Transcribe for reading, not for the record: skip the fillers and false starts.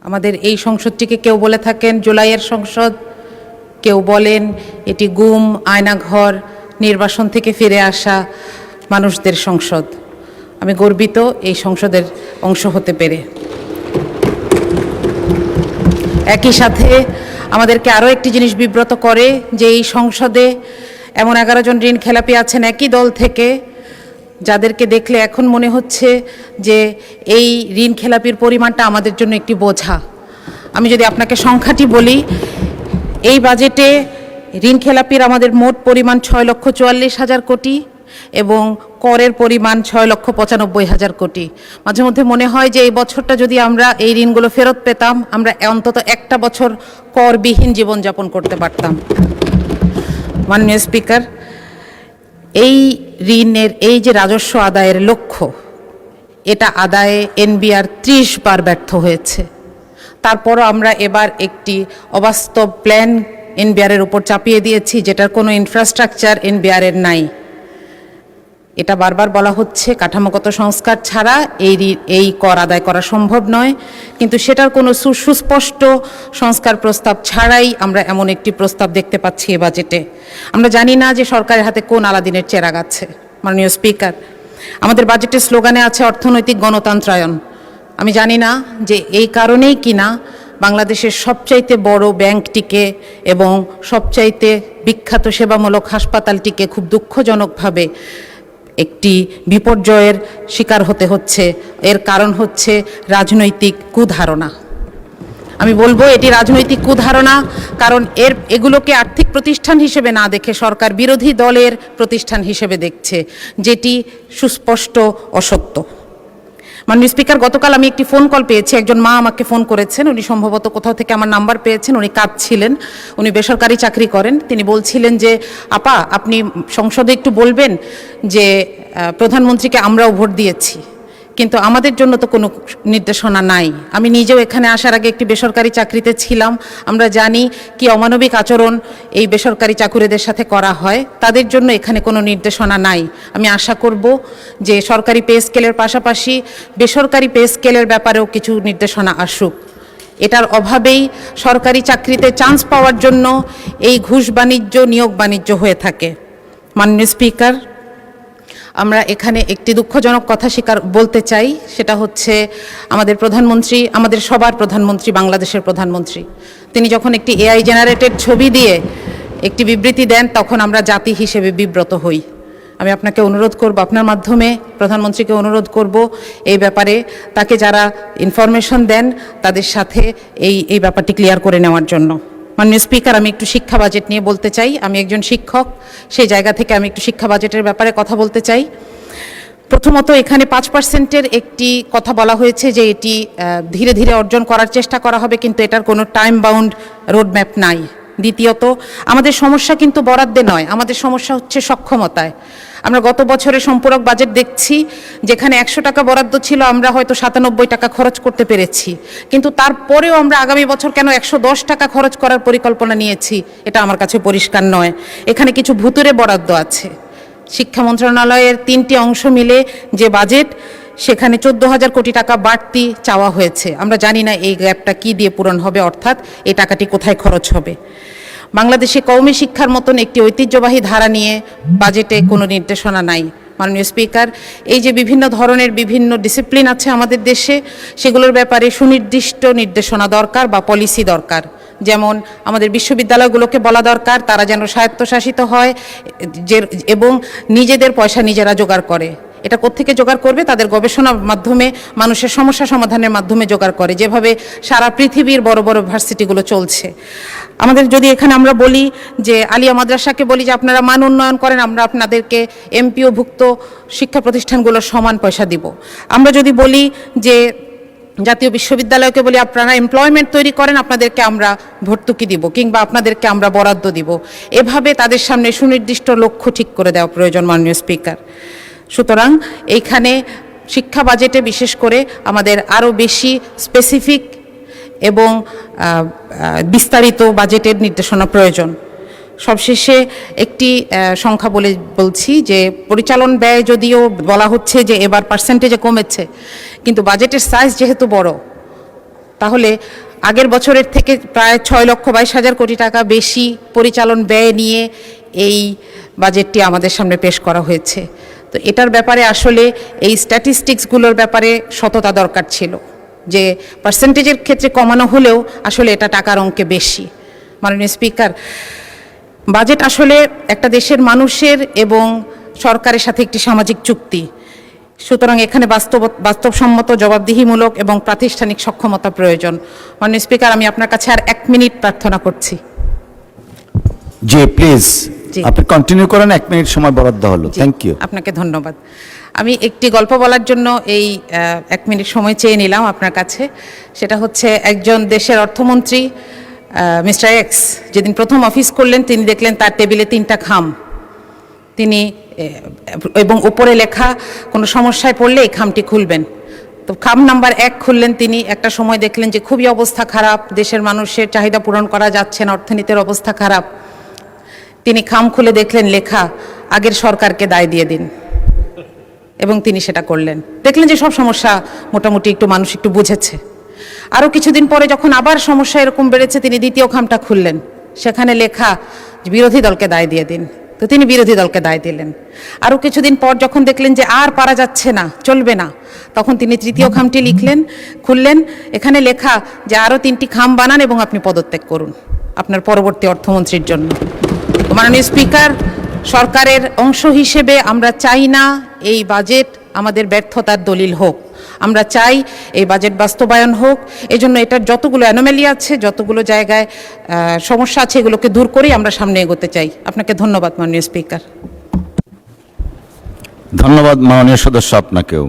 আমাদের এই সংসদটিকে কেউ বলে থাকেন জুলাইয়ের সংসদ, কেউ বলেন এটি গুম, আয়নাঘর, নির্বাসন থেকে ফিরে আসা মানুষদের সংসদ। আমি গর্বিত এই সংসদের অংশ হতে পেরে। একই সাথে আমাদেরকে আরও একটি জিনিস বিব্রত করে যে এই সংসদে এমন 11 জন ঋণ খেলাপি আছেন একই দল থেকে, যাদেরকে দেখলে এখন মনে হচ্ছে যে এই ঋণ খেলাপির পরিমাণটা আমাদের জন্য একটি বোঝা। আমি যদি আপনাকে সংখ্যাটি বলি, এই বাজেটে ঋণ খেলাপির আমাদের মোট পরিমাণ 6,44,000 কোটি এবং করের পরিমাণ 6,95,000 কোটি। মাঝে মধ্যে মনে হয় যে এই বছরটা যদি আমরা এই ঋণগুলো ফেরত পেতাম, আমরা অন্তত একটা বছর করবিহীন জীবনযাপন করতে পারতাম। মাননীয় স্পিকার, এই ঋণের এই যে রাজস্ব আদায়ের লক্ষ্য, এটা আদায়ে এনবিআর 30 বার ব্যর্থ হয়েছে। তারপরও আমরা এবার একটি অবাস্তব প্ল্যান এনবিআরের উপর চাপিয়ে দিয়েছি, যেটার কোনো ইনফ্রাস্ট্রাকচার এনবিআরের নাই। এটা বারবার বলা হচ্ছে কাঠামোগত সংস্কার ছাড়া এই কর আদায় করা সম্ভব নয়, কিন্তু সেটার কোনো সুস্পষ্ট সংস্কার প্রস্তাব ছাড়াই আমরা এমন একটি প্রস্তাব দেখতে পাচ্ছি এ বাজেটে। আমরা জানি না যে সরকারের হাতে কোন আলাদিনের চেরাগ আছে। মাননীয় স্পিকার, আমাদের বাজেটের স্লোগানে আছে অর্থনৈতিক গণতন্ত্রায়ন। আমি জানি না যে এই কারণেই কিনা বাংলাদেশের সবচাইতে বড় ব্যাংকটিকে এবং সবচাইতে বিখ্যাত সেবামূলক হাসপাতালটিকে খুব দুঃখজনকভাবে একটি বিপর্যয়ের শিকার হতে হচ্ছে। এর কারণ হচ্ছে রাজনৈতিক কুধারণা। আমি বলবো এটি রাজনৈতিক কুধারণা, কারণ এগুলোকে আর্থিক প্রতিষ্ঠান হিসেবে না দেখে সরকার বিরোধী দলের প্রতিষ্ঠান হিসেবে দেখছে, যেটি সুস্পষ্ট অসত্য। মাননীয় স্পিকার, গতকাল আমি একটি ফোন কল পেয়েছি। একজন মা আমাকে ফোন করেছেন, উনি সম্ভবত কোথাও থেকে আমার নাম্বার পেয়েছেন, উনি কাঁদছিলেন, উনি বেসরকারি চাকরি করেন। তিনি বলছিলেন যে আপা, আপনি সংসদে একটু বলবেন যে প্রধানমন্ত্রীকে আমরাও ভোট দিয়েছি, কিন্তু আমাদের জন্য তো কোনো নির্দেশনা নাই। আমি নিজেও এখানে আসার আগে একটি বেসরকারি চাকরিতে ছিলাম, আমরা জানি কি অমানবিক আচরণ এই বেসরকারি চাকুরিদের সাথে করা হয়। তাদের জন্য এখানে কোনো নির্দেশনা নাই। আমি আশা করব যে সরকারি পে স্কেলের পাশাপাশি বেসরকারি পে স্কেলের ব্যাপারেও কিছু নির্দেশনা আসুক। এটার অভাবেই সরকারি চাকরিতে চান্স পাওয়ার জন্য এই ঘুষ বাণিজ্য, নিয়োগ বাণিজ্য হয়ে থাকে। মাননীয় স্পিকার, আমরা এখানে একটি দুঃখজনক কথা বলতে চাই, সেটা হচ্ছে আমাদের প্রধানমন্ত্রী, আমাদের সবার প্রধানমন্ত্রী, বাংলাদেশের প্রধানমন্ত্রী, তিনি যখন একটি এআই জেনারেটেড ছবি দিয়ে একটি বিবৃতি দেন, তখন আমরা জাতি হিসেবে বিব্রত হই। আমি আপনাকে অনুরোধ করব, আপনার মাধ্যমে প্রধানমন্ত্রীকে অনুরোধ করব এই ব্যাপারে তাকে যারা ইনফরমেশন দেন তাদের সাথে এই ব্যাপারটি ক্লিয়ার করে নেওয়ার জন্য। মাননীয় স্পিকার, আমি একটু শিক্ষা বাজেট নিয়ে বলতে চাই। আমি একজন শিক্ষক, সেই জায়গা থেকে আমি একটু শিক্ষা বাজেটের ব্যাপারে কথা বলতে চাই। প্রথমত, এখানে 5%-এর একটি কথা বলা হয়েছে যে এটি ধীরে ধীরে অর্জন করার চেষ্টা করা হবে, কিন্তু এটার কোনো টাইম বাউন্ড রোডম্যাপ নাই। দ্বিতীয়ত, আমাদের সমস্যা কিন্তু বরাদ্দে নয়, আমাদের সমস্যা হচ্ছে সক্ষমতায়। আমরা গত বছরের সম্পূরক বাজেট দেখছি, যেখানে 100 টাকা বরাদ্দ ছিল, আমরা হয়তো 97 টাকা খরচ করতে পেরেছি, কিন্তু তারপরেও আমরা আগামী বছর কেন 110 টাকা খরচ করার পরিকল্পনা নিয়েছি, এটা আমার কাছে পরিষ্কার নয়। এখানে কিছু ভুতুরে বরাদ্দ আছে। শিক্ষা মন্ত্রণালয়ের 3টি অংশ মিলে যে বাজেট, সেখানে 14,000 কোটি টাকা বাড়তি চাওয়া হয়েছে। আমরা জানি না এই গ্যাপটা কি দিয়ে পূরণ হবে, অর্থাৎ এই টাকাটি কোথায় খরচ হবে। বাংলাদেশে কওমি শিক্ষার মতন একটি ঐতিহ্যবাহী ধারা নিয়ে বাজেটে কোনো নির্দেশনা নাই। মাননীয় স্পিকার, এই যে বিভিন্ন ধরনের বিভিন্ন ডিসিপ্লিন আছে আমাদের দেশে, সেগুলোর ব্যাপারে সুনির্দিষ্ট নির্দেশনা দরকার বা পলিসি দরকার। যেমন আমাদের বিশ্ববিদ্যালয়গুলোকে বলা দরকার তারা যেন স্বায়ত্তশাসিত হয় এবং নিজেদের পয়সা নিজেরা জোগাড় করে। এটা কোত্থেকে জোগাড় করবে? তাদের গবেষণার মাধ্যমে, মানুষের সমস্যা সমাধানের মাধ্যমে জোগাড় করে, যেভাবে সারা পৃথিবীর বড় বড় ভার্সিটিগুলো চলছে। আমাদের যদি এখানে আমরা বলি যে আলিয়া মাদ্রাসাকে বলি যে আপনারা মান উন্নয়ন করেন, আমরা আপনাদেরকে এমপিওভুক্ত শিক্ষা প্রতিষ্ঠানগুলোর সমান পয়সা দিব। আমরা যদি বলি যে জাতীয় বিশ্ববিদ্যালয়কে বলি আপনারা এমপ্লয়মেন্ট তৈরি করেন, আপনাদেরকে আমরা ভর্তুকি দিব কিংবা আপনাদেরকে আমরা বরাদ্দ দিব। এভাবে তাদের সামনে সুনির্দিষ্ট লক্ষ্য ঠিক করে দেওয়া প্রয়োজন, মাননীয় স্পিকার। সুতরাং এইখানে শিক্ষা বাজেটে বিশেষ করে আমাদের আরও বেশি স্পেসিফিক এবং বিস্তারিত বাজেটের নির্দেশনা প্রয়োজন। সবশেষে একটি সংখ্যা বলছি যে পরিচালন ব্যয় যদিও বলা হচ্ছে যে এবার পার্সেন্টেজে কমেছে, কিন্তু বাজেটের সাইজ যেহেতু বড়, তাহলে আগের বছরের থেকে প্রায় 6,22,000 কোটি টাকা বেশি পরিচালন ব্যয় নিয়ে এই বাজেটটি আমাদের সামনে পেশ করা হয়েছে। তো এটার ব্যাপারে আসলে এই স্ট্যাটিস্টিক্সগুলোর ব্যাপারে সততা দরকার ছিল, যে পার্সেন্টেজের ক্ষেত্রে কমানো হলেও আসলে এটা টাকার অঙ্কে বেশি। মাননীয় স্পিকার, বাজেট আসলে একটা দেশের মানুষের এবং সরকারের সাথে একটি সামাজিক চুক্তি, সুতরাং এখানে বাস্তবসম্মত, জবাবদিহিমূলক এবং প্রাতিষ্ঠানিক সক্ষমতা প্রয়োজন। মাননীয় স্পিকার, আমি আপনার কাছে আর 1 মিনিট প্রার্থনা করছি। জি প্লিজ, জি। আপনি কন্টিনিউ করেন, 1 মিনিট সময় বরাদ্দ হলো। Thank you. আপনাকে ধন্যবাদ। আমি একটি গল্প বলার জন্য এই 1 মিনিট সময় চেয়ে নিলাম আপনার কাছে। সেটা হচ্ছে, একজন দেশের অর্থমন্ত্রী মিস্টার এক্স যেদিন প্রথম অফিস করলেন, তিনি দেখলেন তার টেবিলে 3টা খাম, তিনি এবং উপরে লেখা কোনো সমস্যায় পড়লে এই খামটি খুলবেন। তো খাম নাম্বার 1 খুললেন তিনি। একটা সময় দেখলেন যে খুবই অবস্থা খারাপ, দেশের মানুষের চাহিদা পূরণ করা যাচ্ছে না, অর্থনীতির অবস্থা খারাপ। তিনি খাম খুলে দেখলেন লেখা, আগের সরকারকে দায় দিয়ে দিন, এবং তিনি সেটা করলেন। দেখলেন যে সব সমস্যা মোটামুটি একটু মানুষ একটু বুঝেছে। আরও কিছুদিন পরে যখন আবার সমস্যা এরকম বেড়েছে, তিনি দ্বিতীয় খামটা খুললেন, সেখানে লেখা যে বিরোধী দলকে দায় দিয়ে দিন। তো তিনি বিরোধী দলকে দায় দিলেন। আরও কিছুদিন পর যখন দেখলেন যে আর পারা যাচ্ছে না, চলবে না, তখন তিনি তৃতীয় খামটি খুললেন, এখানে লেখা যে আরও 3টি খাম বানান এবং আপনি পদত্যাগ করুন আপনার পরবর্তী অর্থমন্ত্রীর জন্য। মাননীয় স্পিকার, সরকারের অংশ হিসেবে আমরা চাই না এই বাজেট আমাদের ব্যর্থতার দলিল হোক। আমরা চাই এই বাজেট বাস্তবায়ন হোক। এই জন্য এটার যতগুলো অ্যানোমালি আছে, যতগুলো জায়গায় সমস্যা আছে, এগুলোকে দূর করেই আমরা সামনে এগোতে চাই। আপনাকে ধন্যবাদ মাননীয় স্পিকার। ধন্যবাদ মাননীয় সদস্য, আপনাকেও।